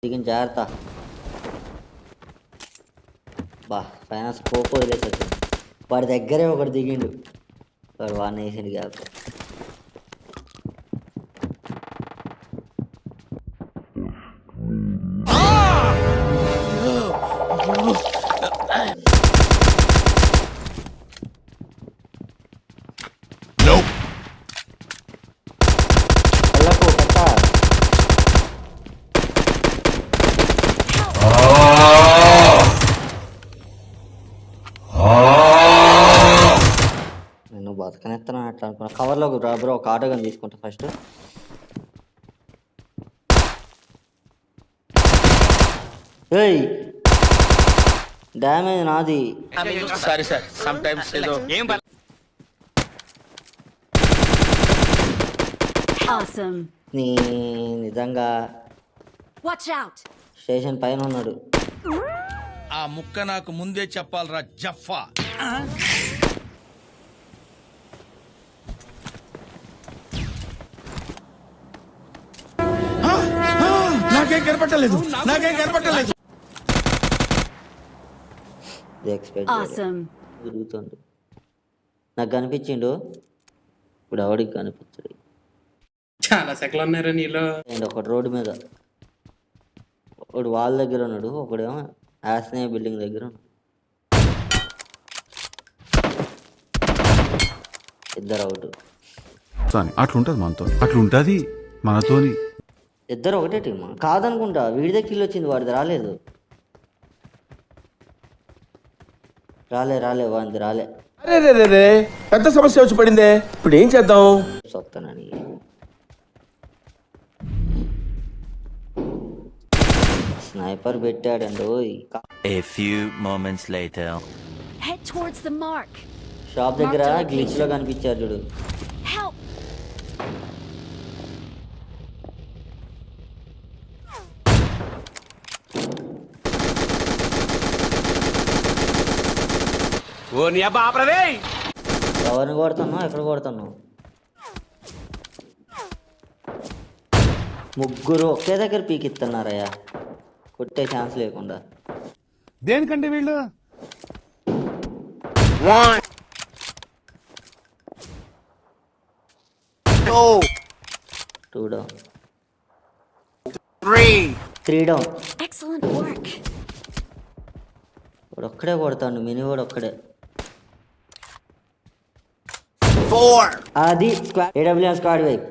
దిగిన జాగ్రత్త. బా పైన స్కోప్ వదిలేసి వచ్చింది. వాడి దగ్గరే ఒకటి దిగిండు, వాడు వాడిని వేసిండు గ్యాప్. వెళ్ళకు కట్ట. నేను బతకనెత్తనా అట్లా అనుకున్నా. కవర్లోకి రా బ్రో, ఒక ఆటో గన్ తీసుకుంటా ఫస్ట్. ఏయ్ డ్యామేజ్ నాది. సారీ సార్, సమ్ టైమ్స్ ఏదో Awesome. నీ నిజంగా Watch out. స్టేషన్ పైన ఉన్నాడు. ఆ ముక్క నాకు ముందే చెప్పాలరా జఫా. నాకేం కనపట్టలేదు. Expect Awesome. తిరుగుతుండు. నాకు కనిపించిండు, ఇప్పుడు ఎవడికి కనిపించడు. చాలా సెకలు ఉన్నారా నీలో? అండ్ ఒకటి రోడ్డు మీద, ఒకడు వాళ్ళ దగ్గర ఉన్నాడు, ఒకడేమో ఆస్నే బిల్డింగ్ దగ్గర ఉన్నాడు. ఇద్దరు అవుట్. అట్లుంటది మనతో, అట్లుంటది మనతోని. ఇద్దరు ఒకటే టీమ్ కాదనుకుంటా. వీడిదే కిల్ వచ్చింది, వాడిది రాలేదు. రాలే వాడిది రాలే. అరే పెద్ద సమస్య వచ్చి పడిందే, ఇప్పుడు ఏం చేద్దాం? సొత్తనని స్నైపర్ పెట్టాడండి. A few moments later. Head towards the mark. Shop దగ్గర గ్లిచ్ లో కనిపించారు చూడు. Help. ఓ నీ అబ్బా ఆపరదే. ఎవరిని కొడుతున్నావు, ఎక్కడ కొడుతున్నావు? ముగ్గురు ఒకే దగ్గర పీకిస్తున్నారయ్యా, కొట్టే ఛాన్స్ లేకుండా. దేనికంటే వీళ్ళు two down, three down. Excellent work. వాడు ఒక్కడే కొడతాడు, మినీ వాడు ఒక్కడే. అది స్క్వాడ్, ఏడబ్ల్యూఎం స్క్వాడ్ వైపు.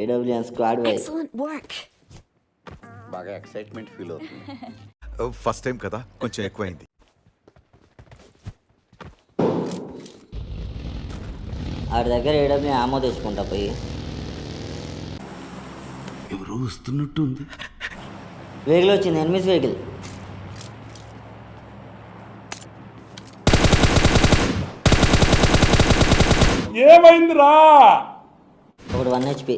ఏడబ్ల్యూఎం స్క్వాడ్ వైపు. Excellent work. బాగా ఎక్సైట్మెంట్ ఫీల్ అవుతుంది. ఫస్ట్ టైం కదా, కొంచెం ఎక్కువైంది. ఆడి దగ్గర ఏడబ్ల్యూ ఆమో తెచ్చుకుంటా పోయి. ఎవరో వస్తున్నట్టు ఉంది. వెహికల్ వచ్చింది, ఎనిమిస్ వెహికల్. ఏమైందిరా? ఒకటి 1 HP.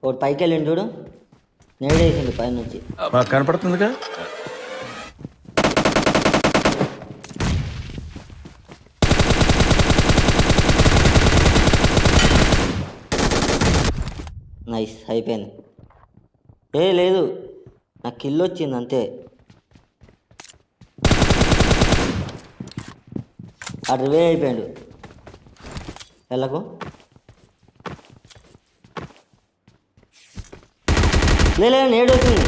ఒకటి పైకి వెళ్ళిండు చూడు, నేడేసిండు పైన నుంచి. కనపడుతుందిగా. నైస్, అయిపోయింది. లేదు, నాకు కిల్ వచ్చింది అంతే. అటు రివే అయిపోయాడు. వెళ్ళకు. లేదు, నేడు వచ్చింది.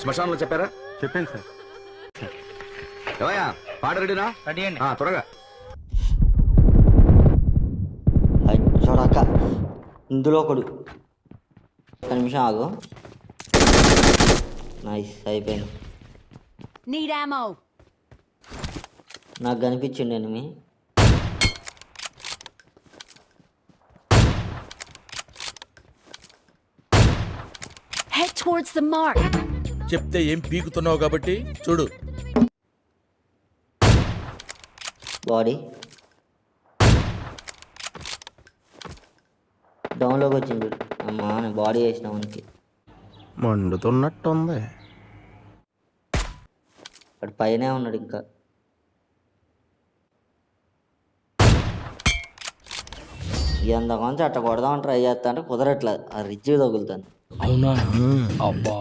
శ్మశానంలో చెప్పారా? చెప్పాను సార్. ఏమయ్యా, పాట రెడీనా? రెడీ అండి. త్వరగా. చూడక ఇందులో ఒకడు. ఒక్క నిమిషం ఆగు. నైస్, అయిపోయింది. Need ammo. నాకు కనిపించిండు enemy. Head towards the mark. చెప్తే ఏం పీకుతున్నావు కాబట్టి చూడు. బాడీ డౌన్లోకి వచ్చింది. అమ్మా, నేను బాడీ వేసిన మనకి. మండుతున్నట్టుంది. అక్కడ పైనే ఉన్నాడు ఇంకా. ఎంతకొంచెం అట్ట కొడదామని ట్రై చేస్తా అంటే కుదరట్లేదు, ఆ రిజ్జి తగులుతాను. అవునా అబ్బా